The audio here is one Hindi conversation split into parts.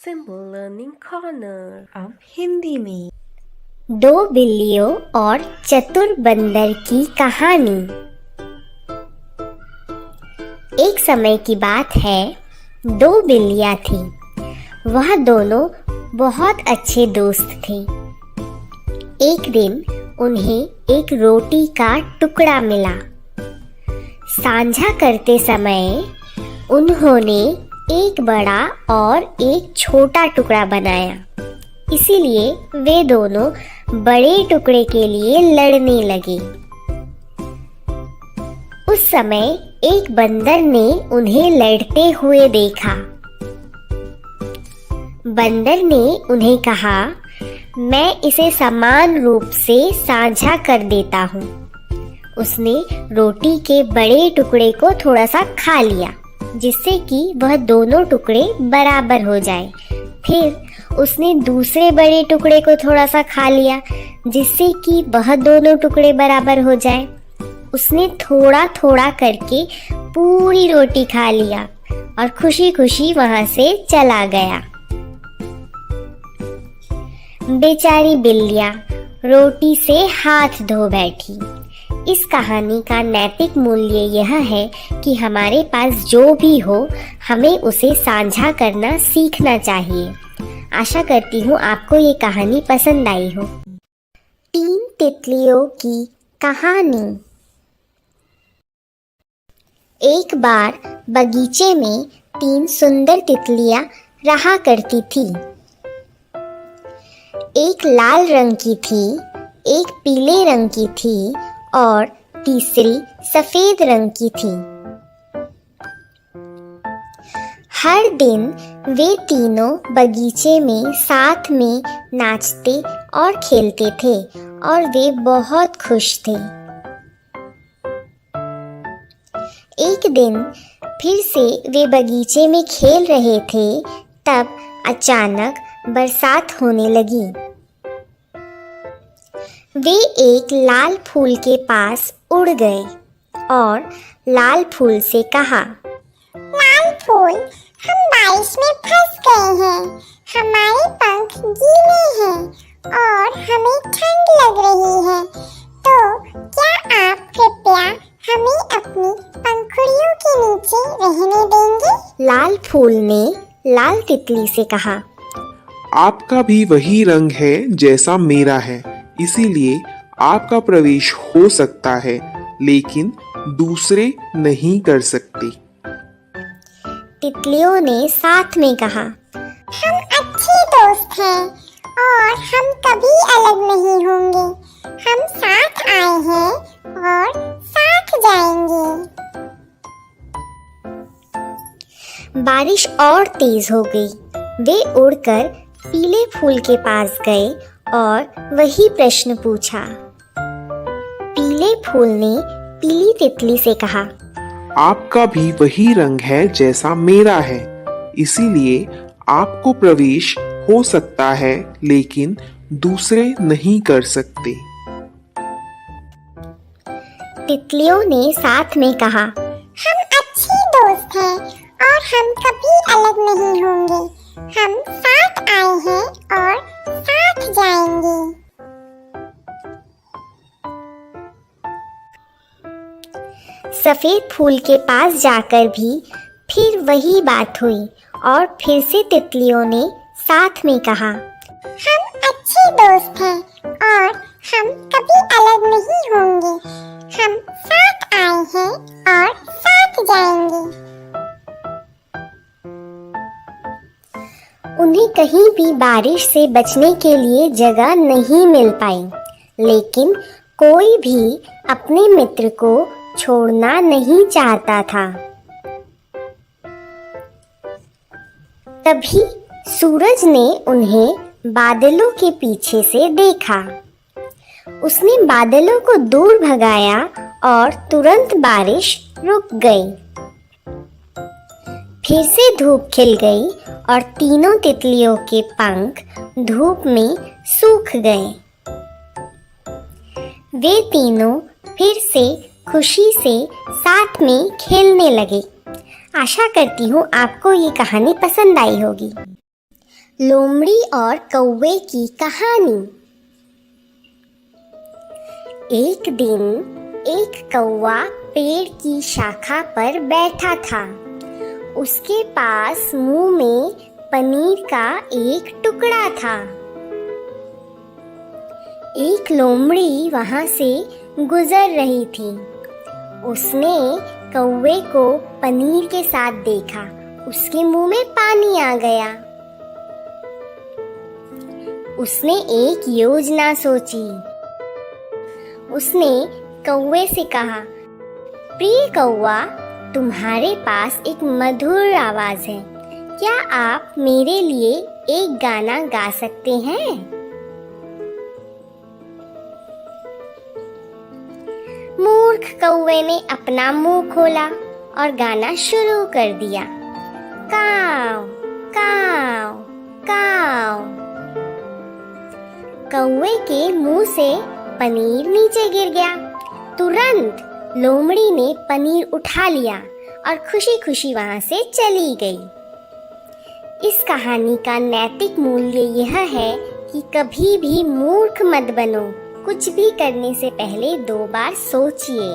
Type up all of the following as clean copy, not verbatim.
Simple Learning Corner। अब हिंदी में। दो बिल्लियों और चतुर बंदर की कहानी। एक समय की बात है, दो बिल्लियां थीं। वह दोनों बहुत अच्छे दोस्त थे। एक दिन उन्हें एक रोटी का टुकड़ा मिला। साझा करते समय उन्होंने एक बड़ा और एक छोटा टुकड़ा बनाया। इसीलिए वे दोनों बड़े टुकड़े के लिए लड़ने लगे। उस समय एक बंदर ने उन्हें लड़ते हुए देखा। बंदर ने उन्हें कहा, मैं इसे समान रूप से साझा कर देता हूँ। उसने रोटी के बड़े टुकड़े को थोड़ा सा खा लिया, जिससे कि वह दोनों टुकड़े बराबर हो जाए। फिर उसने दूसरे बड़े टुकड़े को थोड़ा सा खा लिया, जिससे कि वह दोनों टुकड़े बराबर हो जाए। उसने थोड़ा थोड़ा करके पूरी रोटी खा लिया और खुशी खुशी वहां से चला गया। बेचारी बिल्लियां रोटी से हाथ धो बैठी। इस कहानी का नैतिक मूल्य यह है कि हमारे पास जो भी हो, हमें उसे साझा करना सीखना चाहिए। आशा करती हूँ आपको ये कहानी पसंद आई हो। 3 तितलियों की कहानी। एक बार बगीचे में 3 सुंदर तितलियां रहा करती थी। एक लाल रंग की थी, एक पीले रंग की थी और तीसरी सफेद रंग की थी। हर दिन वे तीनों बगीचे में साथ में नाचते और खेलते थे और वे बहुत खुश थे। एक दिन फिर से वे बगीचे में खेल रहे थे, तब अचानक बरसात होने लगी। वे एक लाल फूल के पास उड़ गए और लाल फूल से कहा, लाल फूल, हम बारिश में फंस गए हैं। हमारे पंख गीले हैं और हमें ठंड लग रही है। तो क्या आप कृपया हमें अपनी पंखुड़ियों के नीचे रहने देंगे? लाल फूल ने लाल तितली से कहा, आपका भी वही रंग है जैसा मेरा है, इसीलिए आपका प्रवेश हो सकता है, लेकिन दूसरे नहीं कर सकते। तितलियों ने साथ में कहा, हम अच्छे दोस्त हैं और हम कभी अलग नहीं होंगे। हम साथ आए हैं और साथ जाएंगे। बारिश और तेज हो गई। वे उड़कर पीले फूल के पास गए और वही प्रश्न पूछा। पीले फूल ने पीली तितली से कहा, आपका भी वही रंग है जैसा मेरा है, इसीलिए आपको प्रवेश हो सकता है, लेकिन दूसरे नहीं कर सकते। तितलियों ने साथ में कहा, हम अच्छे दोस्त हैं और हम कभी अलग नहीं होंगे। हम साथ आए हैं और साथ जाएंगे। सफेद फूल के पास जाकर भी फिर वही बात हुई और फिर से तितलियों ने साथ में कहा, हम अच्छे दोस्त हैं और हम कभी अलग नहीं होंगे। हम साथ आए हैं और साथ जाएंगे। उन्हें कहीं भी बारिश से बचने के लिए जगह नहीं मिल पाई, लेकिन कोई भी अपने मित्र को छोड़ना नहीं चाहता था। तभी सूरज ने उन्हें बादलों के पीछे से देखा। उसने बादलों को दूर भगाया और तुरंत बारिश रुक गई। फिर से धूप खिल गई और तीनों तितलियों के पंख धूप में सूख गए। वे तीनों फिर से खुशी से साथ में खेलने लगे। आशा करती हूँ आपको ये कहानी पसंद आई होगी। लोमड़ी और कौवे की कहानी। एक दिन एक कौवा पेड़ की शाखा पर बैठा था। उसके पास मुंह में पनीर का एक टुकड़ा था। एक लोमड़ी वहां से गुजर रही थी। उसने कौवे को पनीर के साथ देखा। उसके मुंह में पानी आ गया। उसने एक योजना सोची। उसने कौवे से कहा, प्रिय कौवा, तुम्हारे पास एक मधुर आवाज है। क्या आप मेरे लिए एक गाना गा सकते हैं? मूर्ख कौवे ने अपना मुंह खोला और गाना शुरू कर दिया। काव काव काव। कौवे के मुंह से पनीर नीचे गिर गया। तुरंत लोमड़ी ने पनीर उठा लिया और खुशी खुशी वहां से चली गई। इस कहानी का नैतिक मूल्य यह है कि कभी भी मूर्ख मत बनो। कुछ भी करने से पहले 2 बार सोचिए।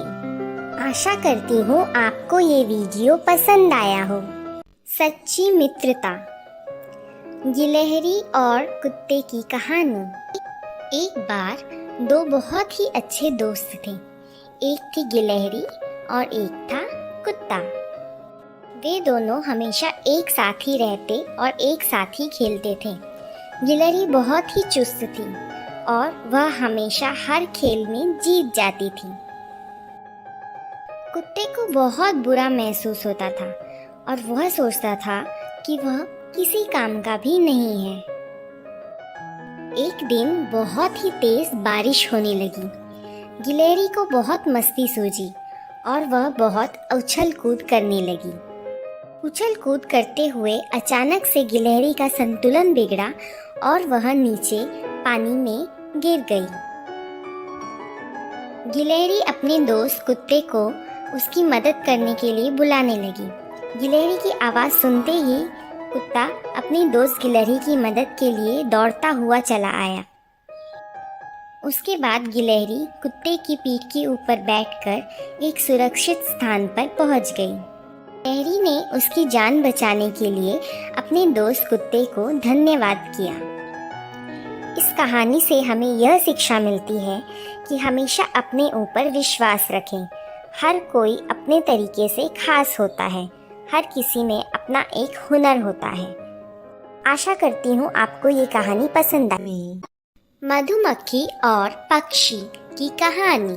आशा करती हूँ आपको ये वीडियो पसंद आया हो। सच्ची मित्रता। गिलहरी और कुत्ते की कहानी। एक बार 2 बहुत ही अच्छे दोस्त थे। एक थी गिलहरी और एक था कुत्ता। वे दोनों हमेशा एक साथ ही रहते और एक साथ ही खेलते थे। गिलहरी बहुत ही चुस्त थी और वह हमेशा हर खेल में जीत जाती थी। कुत्ते को बहुत बुरा महसूस होता था और वह सोचता था कि वह किसी काम का भी नहीं है। एक दिन बहुत ही तेज बारिश होने लगी। गिलहरी को बहुत मस्ती सूझी और वह बहुत उछल कूद करने लगी। उछल कूद करते हुए अचानक से गिलहरी का संतुलन बिगड़ा और वह नीचे पानी में गिर गई। गिलहरी अपने दोस्त कुत्ते को उसकी मदद करने के लिए बुलाने लगी। गिलहरी की आवाज़ सुनते ही कुत्ता अपनी दोस्त गिलहरी की मदद के लिए दौड़ता हुआ चला आया। उसके बाद गिलहरी कुत्ते की पीठ के ऊपर बैठकर एक सुरक्षित स्थान पर पहुंच गई। गिलहरी ने उसकी जान बचाने के लिए अपने दोस्त कुत्ते को धन्यवाद किया। इस कहानी से हमें यह शिक्षा मिलती है कि हमेशा अपने ऊपर विश्वास रखें। हर कोई अपने तरीके से खास होता है। हर किसी में अपना एक हुनर होता है। आशा करती हूँ आपको ये कहानी पसंद आई। मधुमक्खी और पक्षी की कहानी।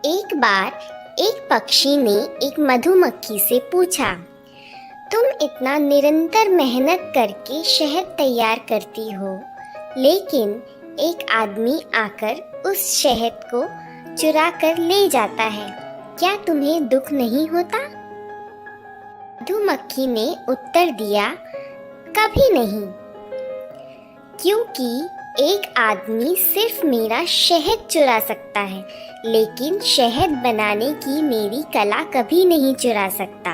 एक बार एक पक्षी ने एक मधुमक्खी से पूछा, तुम इतना निरंतर मेहनत करके शहद तैयार करती हो, लेकिन एक आदमी आकर उस शहद को चुरा कर ले जाता है, क्या तुम्हें दुख नहीं होता? मधुमक्खी ने उत्तर दिया, कभी नहीं, क्योंकि एक आदमी सिर्फ मेरा शहद चुरा सकता है, लेकिन शहद बनाने की मेरी कला कभी नहीं चुरा सकता।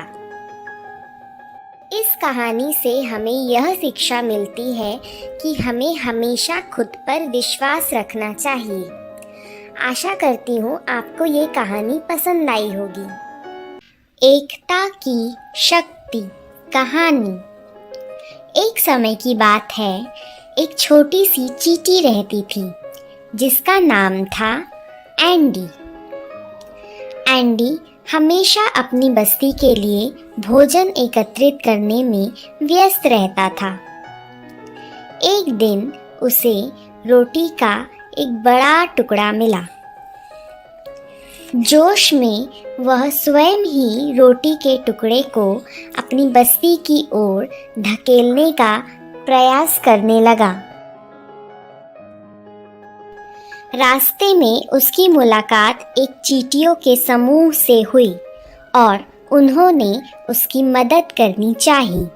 इस कहानी से हमें यह शिक्षा मिलती है कि हमें हमेशा खुद पर विश्वास रखना चाहिए। आशा करती हूँ आपको ये कहानी पसंद आई होगी। एकता की शक्ति। कहानी। एक समय की बात है, एक छोटी सी चींटी रहती थी जिसका नाम था एंडी। एंडी हमेशा अपनी बस्ती के लिए भोजन एकत्रित करने में व्यस्त रहता था। एक दिन उसे रोटी का एक बड़ा टुकड़ा मिला। जोश में वह स्वयं ही रोटी के टुकड़े को अपनी बस्ती की ओर धकेलने का प्रयास करने लगा। रास्ते में उसकी मुलाकात एक चींटियों के समूह से हुई और उन्होंने उसकी मदद करनी चाहिए।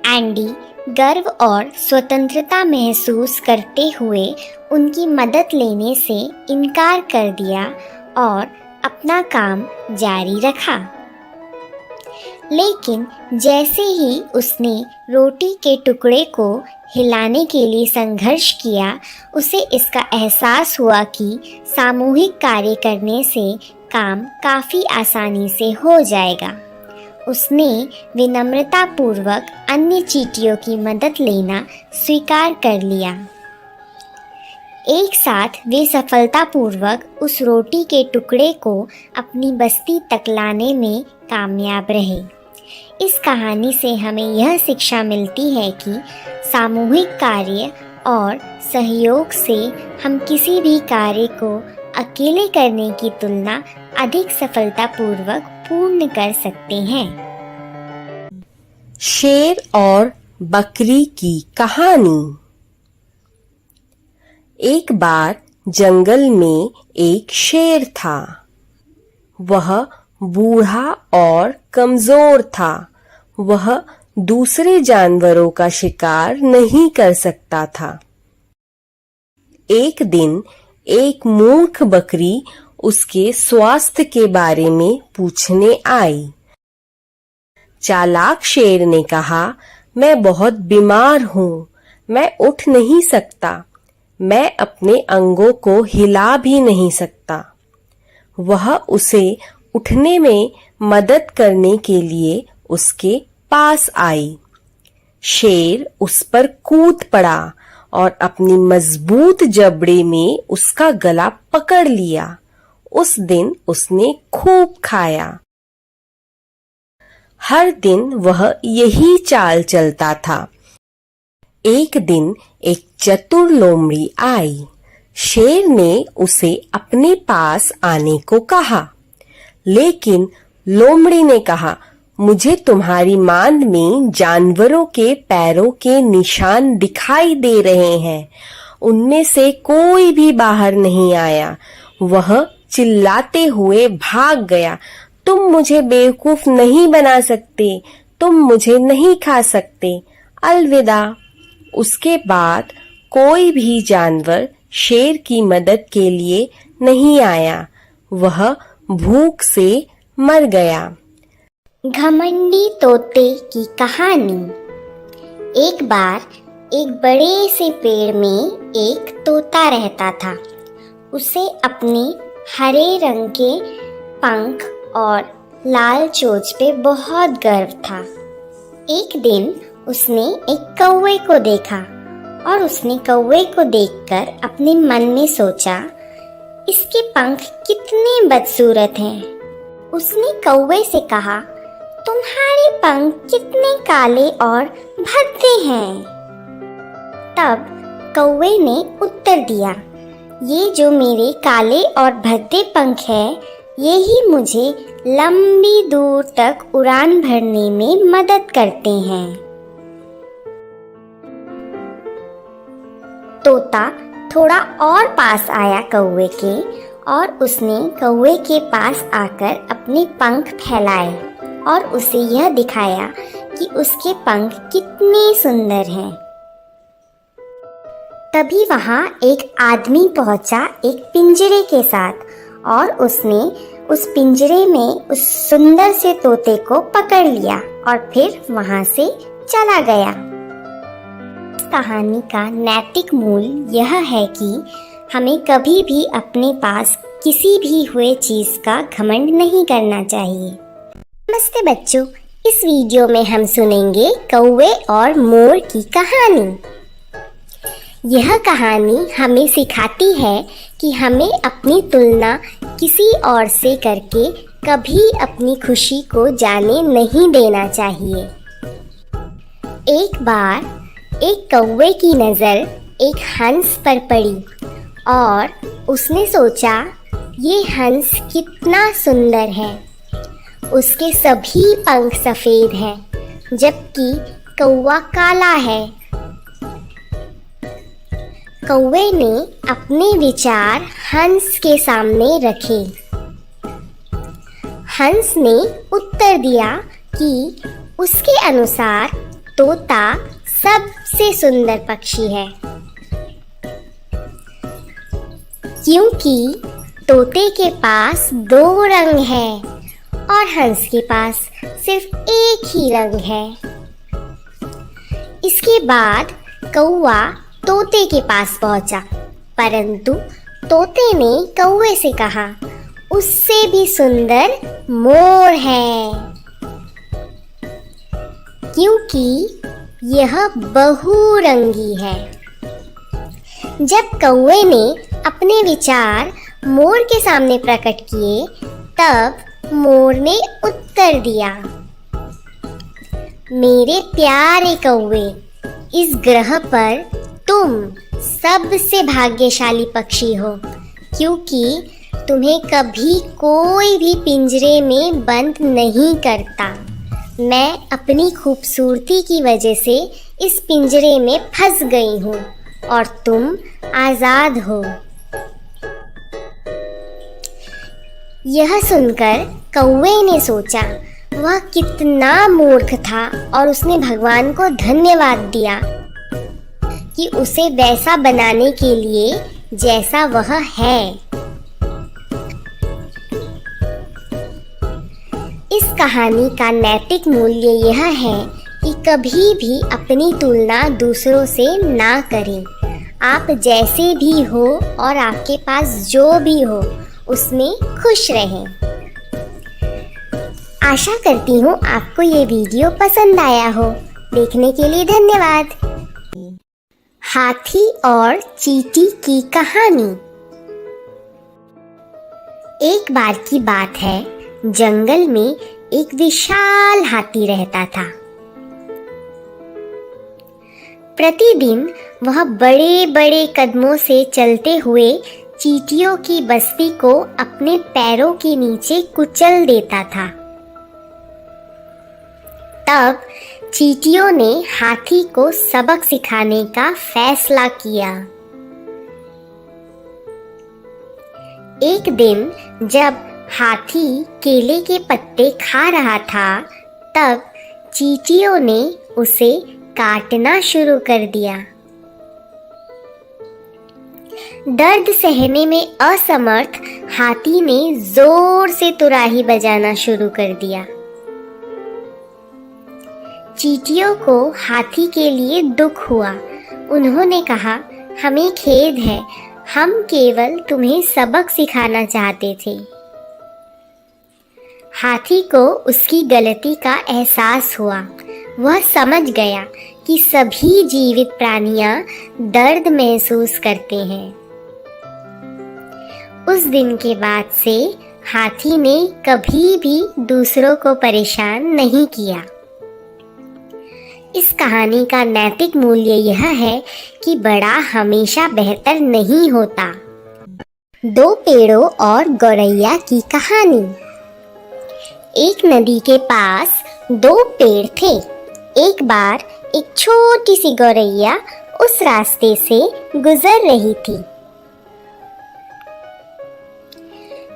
एंडी गर्व और स्वतंत्रता महसूस करते हुए उनकी मदद लेने से इनकार कर दिया और अपना काम जारी रखा। लेकिन जैसे ही उसने रोटी के टुकड़े को हिलाने के लिए संघर्ष किया, उसे इसका एहसास हुआ कि सामूहिक कार्य करने से काम काफ़ी आसानी से हो जाएगा। उसने विनम्रतापूर्वक अन्य चींटियों की मदद लेना स्वीकार कर लिया। एक साथ वे सफलतापूर्वक उस रोटी के टुकड़े को अपनी बस्ती तक लाने में कामयाब रहे। इस कहानी से हमें यह शिक्षा मिलती है कि सामूहिक कार्य और सहयोग से हम किसी भी कार्य को अकेले करने की तुलना अधिक सफलतापूर्वक पूर्ण कर सकते हैं। शेर और बकरी की कहानी। एक बार जंगल में एक शेर था। वह बूढ़ा और कमजोर था। वह दूसरे जानवरों का शिकार नहीं कर सकता था। एक दिन एक मूर्ख बकरी उसके स्वास्थ्य के बारे में पूछने आई। चालाक शेर ने कहा, मैं बहुत बीमार हूँ, मैं उठ नहीं सकता, मैं अपने अंगों को हिला भी नहीं सकता। वह उसे उठने में मदद करने के लिए उसके पास आई। शेर उस पर कूद पड़ा और अपनी मजबूत जबड़े में उसका गला पकड़ लिया। उस दिन उसने खूब खाया। हर दिन वह यही चाल चलता था। एक दिन एक चतुर लोमड़ी आई। शेर ने उसे अपने पास आने को कहा, लेकिन लोमड़ी ने कहा, मुझे तुम्हारी मांद में जानवरों के पैरों के निशान दिखाई दे रहे हैं। उनमें से कोई भी बाहर नहीं आया। वह चिल्लाते हुए भाग गया। तुम मुझे बेवकूफ नहीं बना सकते, तुम मुझे नहीं खा सकते, अलविदा। उसके बाद कोई भी जानवर शेर की मदद के लिए नहीं आया। वह भूख से मर गया। घमंडी तोते की कहानी। एक बार एक बड़े से पेड़ में एक तोता रहता था। उसे अपने हरे रंग के पंख और लाल चोंच पे बहुत गर्व था। एक दिन उसने एक कौवे को देखा और उसने कौवे को देखकर अपने मन में सोचा, इसके पंख कितने बदसूरत हैं। उसने कौवे से कहा, तुम्हारे पंख कितने काले और भद्दे हैं। तब कौवे ने उत्तर दिया, ये जो मेरे काले और भद्दे पंख हैं, यही मुझे लंबी दूर तक उड़ान भरने में मदद करते हैं। तोता थोड़ा और पास आया कौवे के और उसने कौवे के पास आकर अपने पंख फैलाए और उसे यह दिखाया कि उसके पंख कितने सुंदर हैं। तभी वहां एक आदमी पहुंचा एक पिंजरे के साथ और उसने उस पिंजरे में उस सुंदर से तोते को पकड़ लिया और फिर वहां से चला गया। इस कहानी का नैतिक मूल्य यह है कि हमें कभी भी अपने पास किसी भी हुए चीज का घमंड नहीं करना चाहिए। नमस्ते बच्चों, इस वीडियो में हम सुनेंगे कौवे और मोर की कहानी। यह कहानी हमें सिखाती है कि हमें अपनी तुलना किसी और से करके कभी अपनी खुशी को जाने नहीं देना चाहिए। एक बार एक कौवे की नज़र एक हंस पर पड़ी और उसने सोचा, ये हंस कितना सुंदर है। उसके सभी पंख सफ़ेद हैं, जबकि कौवा काला है। कौवे ने अपने विचार हंस के सामने रखे। हंस ने उत्तर दिया कि उसके अनुसार तोता सबसे सुंदर पक्षी है, क्योंकि तोते के पास 2 रंग हैं और हंस के पास सिर्फ एक ही रंग है। इसके बाद कौवा तोते के पास पहुंचा, परंतु तोते ने कौवे से कहा, उससे भी सुंदर मोर है, क्योंकि यह बहुरंगी है। जब कौवे ने अपने विचार मोर के सामने प्रकट किए, तब मोर ने उत्तर दिया, मेरे प्यारे कौवे, इस ग्रह पर तुम सबसे भाग्यशाली पक्षी हो, क्योंकि तुम्हें कभी कोई भी पिंजरे में बंद नहीं करता। मैं अपनी खूबसूरती की वजह से इस पिंजरे में फंस गई हूँ और तुम आज़ाद हो। यह सुनकर कौवे ने सोचा, वह कितना मूर्ख था, और उसने भगवान को धन्यवाद दिया कि उसे वैसा बनाने के लिए जैसा वह है। इस कहानी का नैतिक मूल्य यह है कि कभी भी अपनी तुलना दूसरों से ना करें। आप जैसे भी हो और आपके पास जो भी हो, उसमें खुश रहें। आशा करती हूँ आपको ये वीडियो पसंद आया हो। देखने के लिए धन्यवाद। हाथी और चींटी की कहानी। एक बार की बात है, जंगल में एक विशाल हाथी रहता था। प्रतिदिन वह बड़े बड़े कदमों से चलते हुए चींटियों की बस्ती को अपने पैरों के नीचे कुचल देता था। तब चींटियों ने हाथी को सबक सिखाने का फैसला किया। एक दिन जब हाथी केले के पत्ते खा रहा था, तब चींटियों ने उसे काटना शुरू कर दिया। दर्द सहने में असमर्थ हाथी ने जोर से तुराही बजाना शुरू कर दिया। चींटियों को हाथी के लिए दुख हुआ। उन्होंने कहा, हमें खेद है, हम केवल तुम्हें सबक सिखाना चाहते थे। हाथी को उसकी गलती का एहसास हुआ। वह समझ गया कि सभी जीवित प्राणियां दर्द महसूस करते हैं। उस दिन के बाद से हाथी ने कभी भी दूसरों को परेशान नहीं किया। इस कहानी का नैतिक मूल्य यह है कि बड़ा हमेशा बेहतर नहीं होता। दो पेड़ों और गौरैया की कहानी। एक नदी के पास दो पेड़ थे। एक बार एक छोटी सी गौरैया उस रास्ते से गुजर रही थी।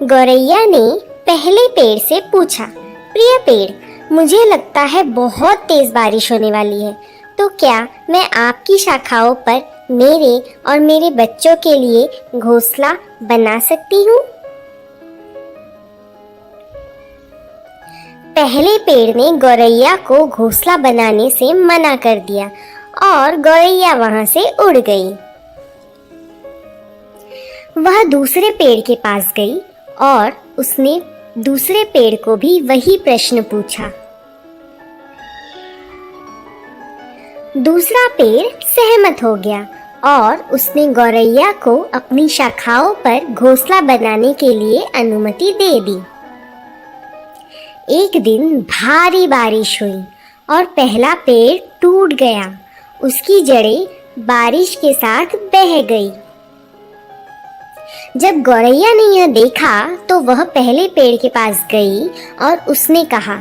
गौरैया ने पहले पेड़ से पूछा, प्रिय पेड़, मुझे लगता है बहुत तेज बारिश होने वाली है, तो क्या मैं आपकी शाखाओं पर मेरे और मेरे बच्चों के लिए घोंसला बना सकती हूँ? पहले पेड़ ने गौरैया को घोंसला बनाने से मना कर दिया और गौरैया वहां से उड़ गई। वह दूसरे पेड़ के पास गई और उसने दूसरे पेड़ को भी वही प्रश्न पूछा। दूसरा पेड़ सहमत हो गया और उसने गौरैया को अपनी शाखाओं पर घोंसला बनाने के लिए अनुमति दे दी। एक दिन भारी बारिश हुई और पहला पेड़ टूट गया। उसकी जड़ें बारिश के साथ बह गई। जब गौरैया ने यह देखा तो वह पहले पेड़ के पास गई और उसने कहा,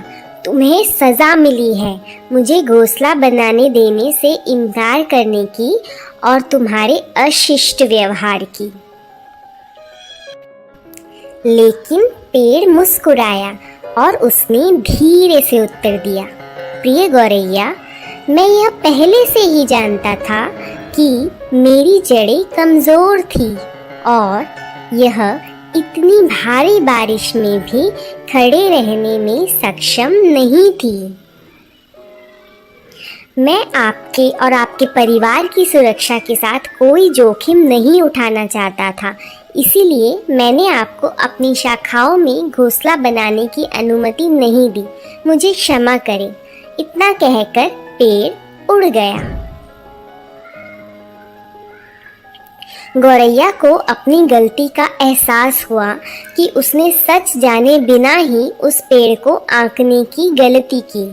तुम्हें सजा मिली है मुझे घोंसला बनाने देने से इनकार करने की और तुम्हारे अशिष्ट व्यवहार की। लेकिन पेड़ मुस्कुराया और उसने धीरे से उत्तर दिया, प्रिय गौरैया, मैं यह पहले से ही जानता था कि मेरी जड़ें कमजोर थी और यह इतनी भारी बारिश में भी खड़े रहने में सक्षम नहीं थी। मैं आपके और आपके परिवार की सुरक्षा के साथ कोई जोखिम नहीं उठाना चाहता था, इसीलिए मैंने आपको अपनी शाखाओं में घोंसला बनाने की अनुमति नहीं दी। मुझे क्षमा करें। इतना कहकर पेड़ उड़ गया। गौरैया को अपनी गलती का एहसास हुआ कि उसने सच जाने बिना ही उस पेड़ को आंकने की गलती की।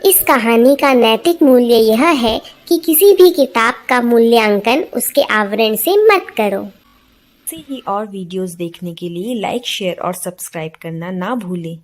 इस कहानी का नैतिक मूल्य यह है कि किसी भी किताब का मूल्यांकन उसके आवरण से मत करो। ऐसे ही और वीडियोस देखने के लिए लाइक, शेयर और सब्सक्राइब करना ना भूलें।